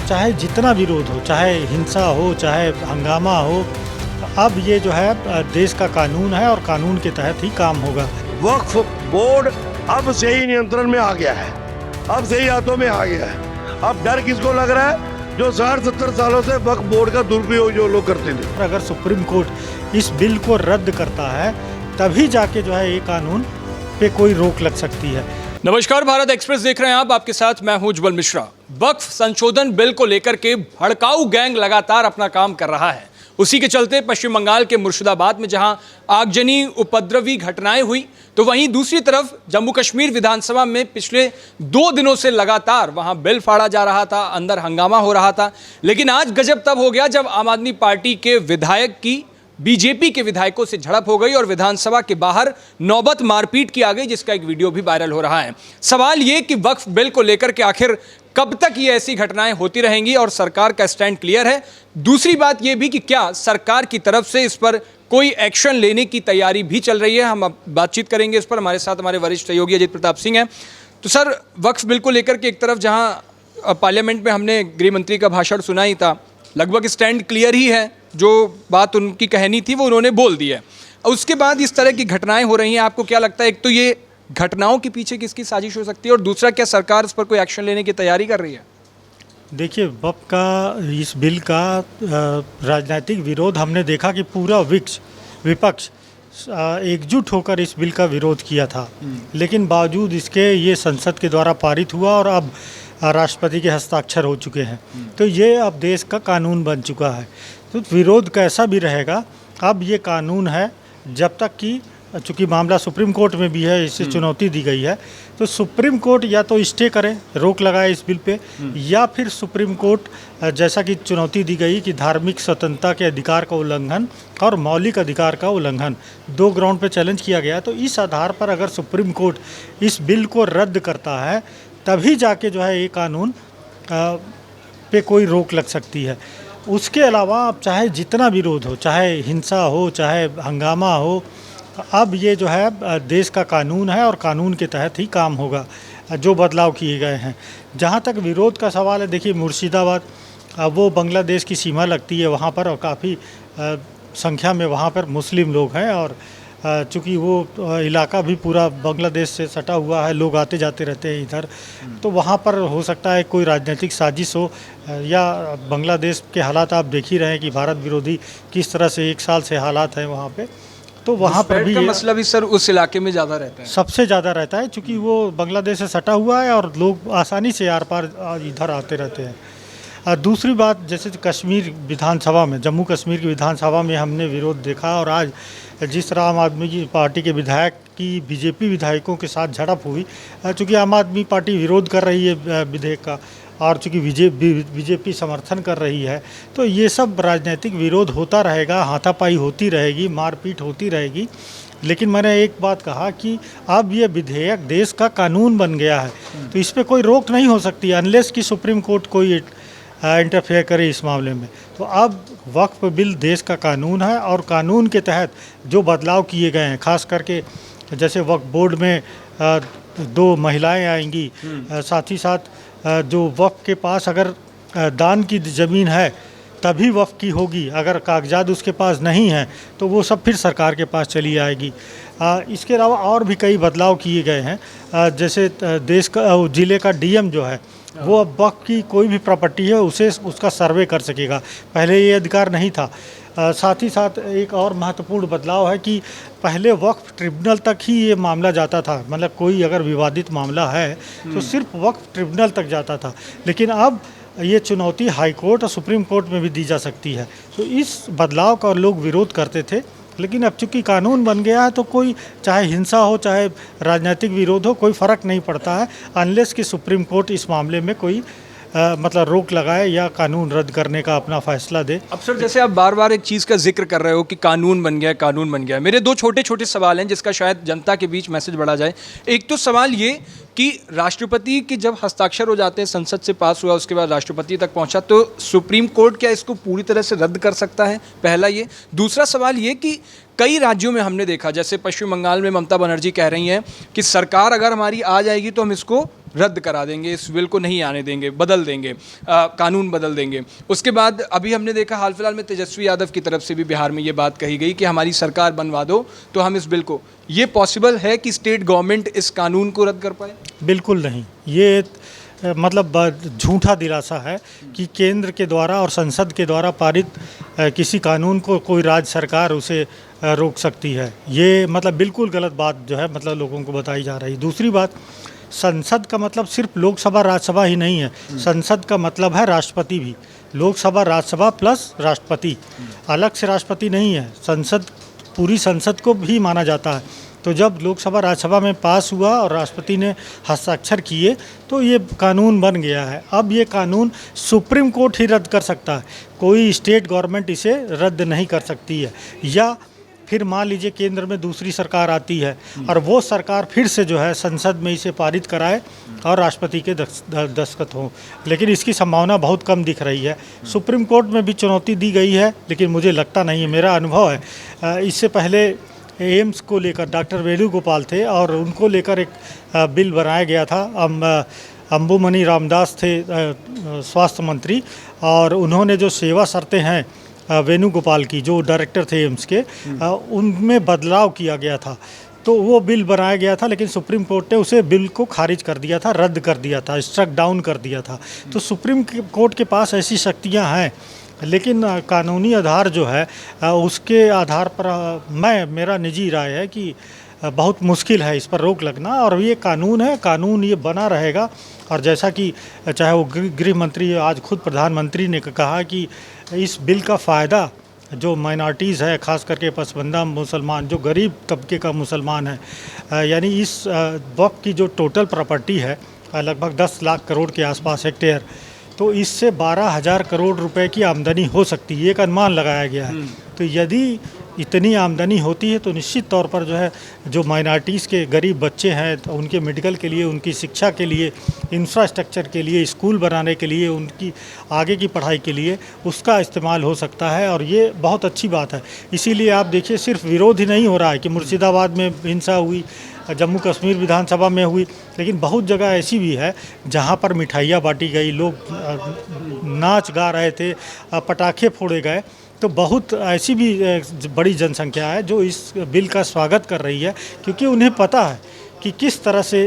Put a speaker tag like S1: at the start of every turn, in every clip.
S1: अब चाहे जितना विरोध हो, चाहे हिंसा हो, चाहे हंगामा हो, अब ये जो है देश का कानून है और कानून के तहत ही काम होगा।
S2: वक्फ बोर्ड अब से ही नियंत्रण में आ गया है, अब से ही हाथों में आ गया है। अब डर किसको लग रहा है? जो 60-70 सालों से वक्फ बोर्ड का दुरुपयोग जो लोग करते थे।
S1: अगर सुप्रीम कोर्ट इस बिल को रद्द करता है तभी जाके जो है ये कानून पे कोई रोक लग सकती है।
S3: नमस्कार, भारत एक्सप्रेस देख रहे हैं आप, आपके साथ मैं हूं उज्जवल मिश्रा। वक्फ संशोधन बिल को लेकर के भड़काऊ गैंग लगातार अपना काम कर रहा है। उसी के चलते पश्चिम बंगाल के मुर्शिदाबाद में जहां आगजनी उपद्रवी घटनाएं हुई, तो वहीं दूसरी तरफ जम्मू कश्मीर विधानसभा में पिछले 2 दिनों से लगातार वहां बिल फाड़ा जा रहा था, अंदर हंगामा हो रहा था। लेकिन आज गजब तब हो गया जब आम आदमी पार्टी के विधायक की बीजेपी के विधायकों से झड़प हो गई और विधानसभा के बाहर नौबत मारपीट की आ गई, जिसका एक वीडियो भी वायरल हो रहा है। सवाल ये कि वक्फ बिल को लेकर के आखिर कब तक ये ऐसी घटनाएं होती रहेंगी और सरकार का स्टैंड क्लियर है। दूसरी बात ये भी कि क्या सरकार की तरफ से इस पर कोई एक्शन लेने की तैयारी भी चल रही है। हम अब बातचीत करेंगे इस पर। हमारे साथ हमारे वरिष्ठ सहयोगी अजित प्रताप सिंह हैं। तो सर, वक्फ बिल को लेकर के एक तरफ जहां पार्लियामेंट में हमने गृह मंत्री का भाषण सुना ही था, लगभग स्टैंड क्लियर ही है, जो बात उनकी कहनी थी वो उन्होंने बोल दी है। उसके बाद इस तरह की घटनाएं हो रही हैं, आपको क्या लगता है? एक तो ये घटनाओं के पीछे किसकी साजिश हो सकती है और दूसरा, क्या सरकार इस पर कोई एक्शन लेने की तैयारी कर रही है?
S1: देखिए, वक्फ का इस बिल का राजनीतिक विरोध हमने देखा कि पूरा विपक्ष एकजुट होकर इस बिल का विरोध किया था, लेकिन बावजूद इसके ये संसद के द्वारा पारित हुआ और अब राष्ट्रपति के हस्ताक्षर हो चुके हैं। तो ये अब देश का कानून बन चुका है। तो विरोध कैसा भी रहेगा, अब ये कानून है जब तक कि, चूँकि मामला सुप्रीम कोर्ट में भी है, इसे चुनौती दी गई है, तो सुप्रीम कोर्ट या तो स्टे करे, रोक लगाए इस बिल पे, या फिर सुप्रीम कोर्ट जैसा कि चुनौती दी गई कि धार्मिक स्वतंत्रता के अधिकार का उल्लंघन और मौलिक अधिकार का उल्लंघन, 2 ग्राउंड पे चैलेंज किया गया। तो इस आधार पर अगर सुप्रीम कोर्ट इस बिल को रद्द करता है तभी जाके जो है ये कानून पे कोई रोक लग सकती है। उसके अलावा अब चाहे जितना विरोध हो, चाहे हिंसा हो, चाहे हंगामा हो, अब ये जो है देश का कानून है और कानून के तहत ही काम होगा। जो बदलाव किए गए हैं, जहाँ तक विरोध का सवाल है, देखिए मुर्शिदाबाद वो बांग्लादेश की सीमा लगती है वहाँ पर, और काफ़ी संख्या में वहाँ पर मुस्लिम लोग हैं, और चूँकि वो इलाका भी पूरा बांग्लादेश से सटा हुआ है, लोग आते जाते रहते हैं इधर, तो वहाँ पर हो सकता है कोई राजनीतिक साजिश हो, या बांग्लादेश के हालात आप देख ही रहे हैं कि भारत विरोधी किस तरह से 1 साल से हालात हैं वहाँ पे। तो वहाँ पर भी
S3: मसला भी सर उस इलाके में ज़्यादा रहता है,
S1: सबसे ज़्यादा रहता है, चूँकि वो बांग्लादेश से सटा हुआ है और लोग आसानी से आर पार इधर आते रहते हैं। दूसरी बात, जैसे कश्मीर विधानसभा में, जम्मू कश्मीर की विधानसभा में हमने विरोध देखा, और आज जिस तरह आम आदमी की पार्टी के विधायक की बीजेपी विधायकों के साथ झड़प हुई, चूँकि आम आदमी पार्टी विरोध कर रही है विधेयक का और चूँकि बीजेपी समर्थन कर रही है, तो ये सब राजनीतिक विरोध होता रहेगा, हाथापाई होती रहेगी, मारपीट होती रहेगी। लेकिन मैंने एक बात कहा कि अब ये विधेयक देश का कानून बन गया है, तो इस पर कोई रोक नहीं हो सकती अनलेस कि सुप्रीम कोर्ट कोई इंटरफेयर करे इस मामले में। तो अब वक्फ बिल देश का कानून है और कानून के तहत जो बदलाव किए गए हैं, खास करके जैसे वक्फ बोर्ड में 2 महिलाएं आएंगी, साथ ही साथ जो वक्फ के पास अगर दान की ज़मीन है तभी वक्फ की होगी, अगर कागजात उसके पास नहीं हैं तो वो सब फिर सरकार के पास चली आएगी। इसके अलावा और भी कई बदलाव किए गए हैं, जैसे देश का ज़िले का डीएम जो है वो अब वक्फ की कोई भी प्रॉपर्टी है उसे उसका सर्वे कर सकेगा, पहले ये अधिकार नहीं था। साथ ही साथ एक और महत्वपूर्ण बदलाव है कि पहले वक्फ ट्रिब्यूनल तक ही ये मामला जाता था, मतलब कोई अगर विवादित मामला है तो सिर्फ वक्फ ट्रिब्यूनल तक जाता था, लेकिन अब ये चुनौती हाई कोर्ट और सुप्रीम कोर्ट में भी दी जा सकती है। तो इस बदलाव का लोग विरोध करते थे, लेकिन अब चूँकि कानून बन गया है तो कोई चाहे हिंसा हो चाहे राजनीतिक विरोध हो, कोई फ़र्क नहीं पड़ता है अनलेस कि सुप्रीम कोर्ट इस मामले में कोई मतलब रोक लगाए या कानून रद्द करने का अपना फैसला दे।
S3: अब सर, जैसे आप बार बार एक चीज़ का जिक्र कर रहे हो कि कानून बन गया, कानून बन गया, मेरे 2 छोटे छोटे सवाल हैं जिसका शायद जनता के बीच मैसेज बढ़ा जाए। एक तो सवाल ये कि राष्ट्रपति के जब हस्ताक्षर हो जाते हैं, संसद से पास हुआ, उसके बाद राष्ट्रपति तक पहुंचा, तो सुप्रीम कोर्ट क्या इसको पूरी तरह से रद्द कर सकता है? पहला ये। दूसरा सवाल ये कि कई राज्यों में हमने देखा, जैसे पश्चिम बंगाल में ममता बनर्जी कह रही हैं कि सरकार अगर हमारी आ जाएगी तो हम इसको रद्द करा देंगे, इस बिल को नहीं आने देंगे, बदल देंगे, कानून बदल देंगे। उसके बाद अभी हमने देखा हाल फिलहाल में तेजस्वी यादव की तरफ से भी बिहार में ये बात कही गई कि हमारी सरकार बनवा दो तो हम इस बिल को, ये पॉसिबल है कि स्टेट गवर्नमेंट इस कानून को रद्द कर पाए?
S1: बिल्कुल नहीं। ये मतलब झूठा दिलासा है कि केंद्र के द्वारा और संसद के द्वारा पारित किसी कानून को कोई राज्य सरकार उसे रोक सकती है। ये मतलब बिल्कुल गलत बात जो है मतलब लोगों को बताई जा रही है। दूसरी बात, संसद का मतलब सिर्फ लोकसभा राज्यसभा ही नहीं है, संसद का मतलब है राष्ट्रपति भी। लोकसभा राज्यसभा प्लस राष्ट्रपति, अलग से राष्ट्रपति नहीं है। संसद, पूरी संसद को भी माना जाता है। तो जब लोकसभा राज्यसभा में पास हुआ और राष्ट्रपति ने हस्ताक्षर किए तो ये कानून बन गया है। अब ये कानून सुप्रीम कोर्ट ही रद्द कर सकता है, कोई स्टेट गवर्नमेंट इसे रद्द नहीं कर सकती है। या फिर मान लीजिए केंद्र में दूसरी सरकार आती है और वो सरकार फिर से जो है संसद में इसे पारित कराए और राष्ट्रपति के दस्तखत हों, लेकिन इसकी संभावना बहुत कम दिख रही है। सुप्रीम कोर्ट में भी चुनौती दी गई है, लेकिन मुझे लगता नहीं है, मेरा अनुभव है। इससे पहले एम्स को लेकर डॉक्टर वेणुगोपाल थे और उनको लेकर एक बिल बनाया गया था। अंबुमणि रामदास थे स्वास्थ्य मंत्री, और उन्होंने जो सेवा शर्तें हैं वेणुगोपाल की, जो डायरेक्टर थे एम्स के, उनमें बदलाव किया गया था। तो वो बिल बनाया गया था, लेकिन सुप्रीम कोर्ट ने उसे बिल को खारिज कर दिया था, रद्द कर दिया था, स्ट्रक डाउन कर दिया था। तो सुप्रीम कोर्ट के पास ऐसी शक्तियाँ हैं, लेकिन कानूनी आधार जो है उसके आधार पर मेरा निजी राय है कि बहुत मुश्किल है इस पर रोक लगना। और ये कानून है, कानून ये बना रहेगा। और जैसा कि चाहे वो गृह मंत्री, आज खुद प्रधानमंत्री ने कहा कि इस बिल का फ़ायदा जो माइनॉरिटीज़ है, ख़ास करके पसमानदा मुसलमान, जो गरीब तबके का मुसलमान है, यानी इस वक्फ की जो टोटल प्रॉपर्टी है लगभग 10 लाख करोड़ के आसपास हेक्टेयर, तो इससे 12,000 करोड़ रुपए की आमदनी हो सकती है, एक अनुमान लगाया गया है। तो यदि इतनी आमदनी होती है तो निश्चित तौर पर जो है, जो माइनॉरिटीज़ के गरीब बच्चे हैं तो उनके मेडिकल के लिए, उनकी शिक्षा के लिए, इंफ्रास्ट्रक्चर के लिए, स्कूल बनाने के लिए, उनकी आगे की पढ़ाई के लिए उसका इस्तेमाल हो सकता है। और ये बहुत अच्छी बात है। इसीलिए आप देखिए, सिर्फ विरोध ही नहीं हो रहा है कि मुर्शिदाबाद में हिंसा हुई, जम्मू कश्मीर विधानसभा में हुई, लेकिन बहुत जगह ऐसी भी है जहाँ पर मिठाइयाँ बांटी गई, लोग नाच गा रहे थे, पटाखे फोड़े गए। तो बहुत ऐसी भी बड़ी जनसंख्या है जो इस बिल का स्वागत कर रही है, क्योंकि उन्हें पता है कि किस तरह से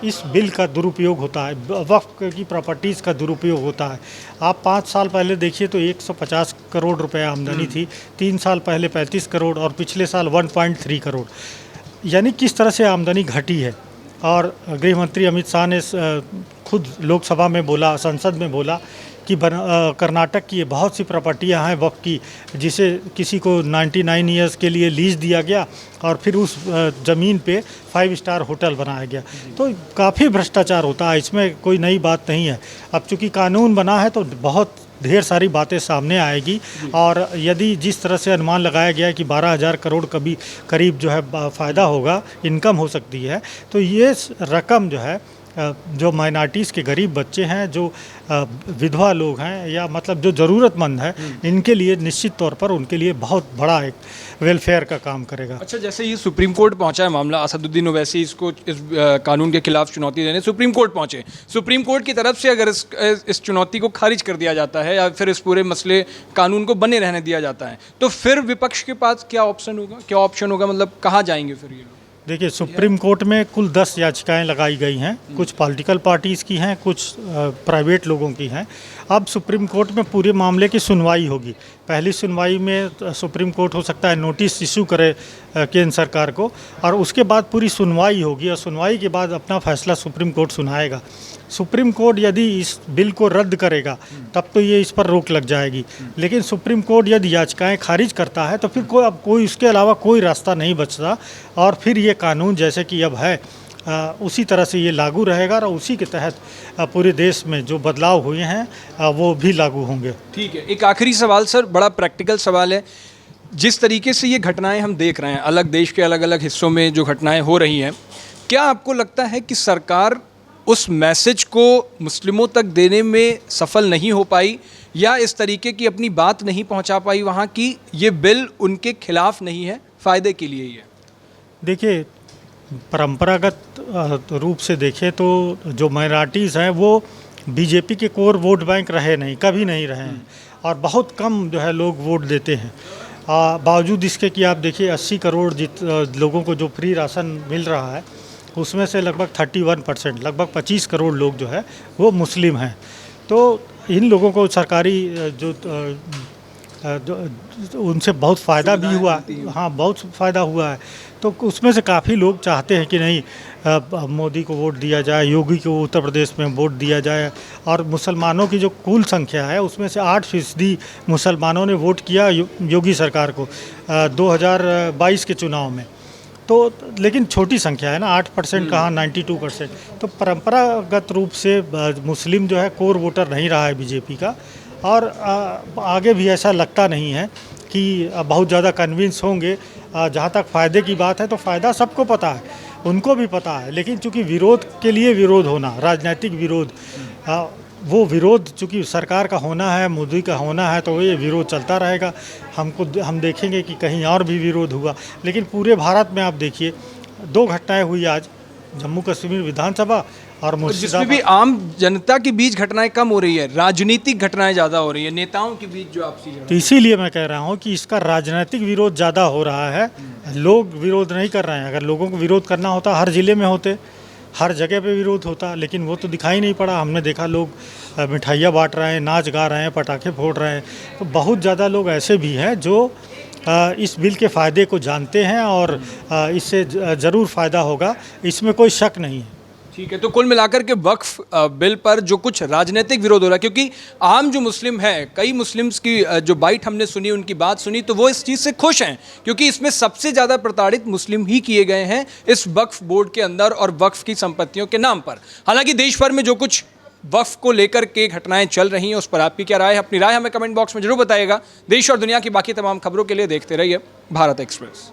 S1: इस बिल का दुरुपयोग होता है, वक्फ की प्रॉपर्टीज़ का दुरुपयोग होता है। आप 5 साल पहले देखिए तो 150 करोड़ रुपए आमदनी थी, 3 साल पहले 35 करोड़ और पिछले साल 1.3 करोड़, यानी किस तरह से आमदनी घटी है। और गृह मंत्री अमित शाह ने खुद लोकसभा में बोला, संसद में बोला कि कर्नाटक की बहुत सी प्रॉपर्टियां हैं वक्फ की, जिसे किसी को 99 ईयर्स के लिए लीज दिया गया और फिर उस ज़मीन पे 5 स्टार होटल बनाया गया। तो काफ़ी भ्रष्टाचार होता है, इसमें कोई नई बात नहीं है। अब चूँकि कानून बना है तो बहुत ढेर सारी बातें सामने आएगी। और यदि जिस तरह से अनुमान लगाया गया है कि 12,000 करोड़ करीब जो है फ़ायदा होगा, इनकम हो सकती है, तो ये रकम जो है, जो माइनॉरिटीज़ के गरीब बच्चे हैं, जो विधवा लोग हैं, या मतलब जो ज़रूरतमंद है, इनके लिए निश्चित तौर पर उनके लिए बहुत बड़ा एक वेलफेयर का काम करेगा।
S3: अच्छा, जैसे ये सुप्रीम कोर्ट पहुंचा है मामला, असदुद्दीन ओवैसी इसको इस कानून के खिलाफ चुनौती देने सुप्रीम कोर्ट पहुंचे। सुप्रीम कोर्ट की तरफ से अगर इस चुनौती को खारिज कर दिया जाता है या फिर इस पूरे मसले कानून को बने रहने दिया जाता है, तो फिर विपक्ष के पास क्या ऑप्शन होगा, मतलब कहाँ जाएंगे फिर ये लोग?
S1: देखिए, सुप्रीम कोर्ट में कुल 10 याचिकाएं लगाई गई हैं, कुछ पॉलिटिकल पार्टीज़ की हैं, कुछ प्राइवेट लोगों की हैं। अब सुप्रीम कोर्ट में पूरे मामले की सुनवाई होगी। पहली सुनवाई में सुप्रीम कोर्ट हो सकता है नोटिस इशू करे केंद्र सरकार को, और उसके बाद पूरी सुनवाई होगी, और सुनवाई के बाद अपना फैसला सुप्रीम कोर्ट सुनाएगा। सुप्रीम कोर्ट यदि इस बिल को रद्द करेगा तब तो ये इस पर रोक लग जाएगी, लेकिन सुप्रीम कोर्ट यदि याचिकाएं खारिज करता है तो फिर कोई उसके अलावा कोई रास्ता नहीं बचता, और फिर ये कानून जैसे कि अब है उसी तरह से ये लागू रहेगा, और उसी के तहत पूरे देश में जो बदलाव हुए हैं वो भी लागू होंगे।
S3: ठीक है, एक आखिरी सवाल सर, बड़ा प्रैक्टिकल सवाल है। जिस तरीके से ये घटनाएं हम देख रहे हैं, अलग देश के अलग अलग हिस्सों में जो घटनाएं हो रही हैं, क्या आपको लगता है कि सरकार उस मैसेज को मुस्लिमों तक देने में सफल नहीं हो पाई, या इस तरीके की अपनी बात नहीं पहुंचा पाई वहाँ की ये बिल उनके खिलाफ नहीं है, फ़ायदे के लिए ही है?
S1: देखिए, परंपरागत रूप से देखें तो जो माइनॉरिटीज़ हैं वो बीजेपी के कोर वोट बैंक रहे नहीं, कभी नहीं रहे हैं, और बहुत कम जो है लोग वोट देते हैं। बावजूद इसके कि आप देखिए 80 करोड़ लोगों को जो फ्री राशन मिल रहा है उसमें से लगभग 31%, लगभग 25 करोड़ लोग जो है वो मुस्लिम हैं। तो इन लोगों को सरकारी उनसे बहुत फ़ायदा भी हुआ, हाँ बहुत फ़ायदा हुआ है। तो उसमें से काफ़ी लोग चाहते हैं कि नहीं मोदी को वोट दिया जाए, योगी को उत्तर प्रदेश में वोट दिया जाए। और मुसलमानों की जो कुल संख्या है उसमें से 8% मुसलमानों ने वोट किया योगी सरकार को 2022 के चुनाव में। तो लेकिन छोटी संख्या है ना, 8% कहाँ 92%। तो परंपरागत रूप से मुस्लिम जो है कोर वोटर नहीं रहा है बीजेपी का, और आगे भी ऐसा लगता नहीं है कि बहुत ज़्यादा कन्विंस होंगे। जहाँ तक फ़ायदे की बात है तो फ़ायदा सबको पता है, उनको भी पता है, लेकिन चूँकि विरोध के लिए विरोध होना, राजनीतिक विरोध, वो विरोध चूँकि सरकार का होना है, मोदी का होना है, तो ये विरोध चलता रहेगा। हम देखेंगे कि कहीं और भी विरोध हुआ, लेकिन पूरे भारत में आप देखिए 2 घटनाएं हुई आज, जम्मू कश्मीर विधानसभा और
S3: जिसमें
S1: मुर्शिदाबाद।
S3: भी आम जनता के बीच घटनाएं कम हो रही है, राजनीतिक घटनाएं ज़्यादा हो रही है, नेताओं के बीच जो आपसी झड़प।
S1: तो इसीलिए मैं कह रहा हूँ कि इसका राजनीतिक विरोध ज़्यादा हो रहा है, लोग विरोध नहीं कर रहे हैं। अगर लोगों को विरोध करना होता हर ज़िले में होते, हर जगह पे विरोध होता, लेकिन वो तो दिखाई नहीं पड़ा। हमने देखा लोग मिठाइयाँ बांट रहे हैं, नाच गा रहे हैं, पटाखे फोड़ रहे हैं। तो बहुत ज़्यादा लोग ऐसे भी हैं जो इस बिल के फ़ायदे को जानते हैं और इससे ज़रूर फ़ायदा होगा, इसमें कोई शक नहीं है।
S3: ठीक है, तो कुल मिलाकर के वक्फ बिल पर जो कुछ राजनीतिक विरोध हो रहा है, क्योंकि आम जो मुस्लिम हैं, कई मुस्लिम्स की जो बाइट हमने सुनी, उनकी बात सुनी, तो वो इस चीज़ से खुश हैं क्योंकि इसमें सबसे ज़्यादा प्रताड़ित मुस्लिम ही किए गए हैं इस वक्फ बोर्ड के अंदर और वक्फ की संपत्तियों के नाम पर। हालांकि देश भर में जो कुछ वक्फ को लेकर के घटनाएं चल रही हैं उस पर आपकी क्या राय है? अपनी राय हमें कमेंट बॉक्स में जरूर बताइएगा। देश और दुनिया की बाकी तमाम खबरों के लिए देखते रहिए भारत एक्सप्रेस।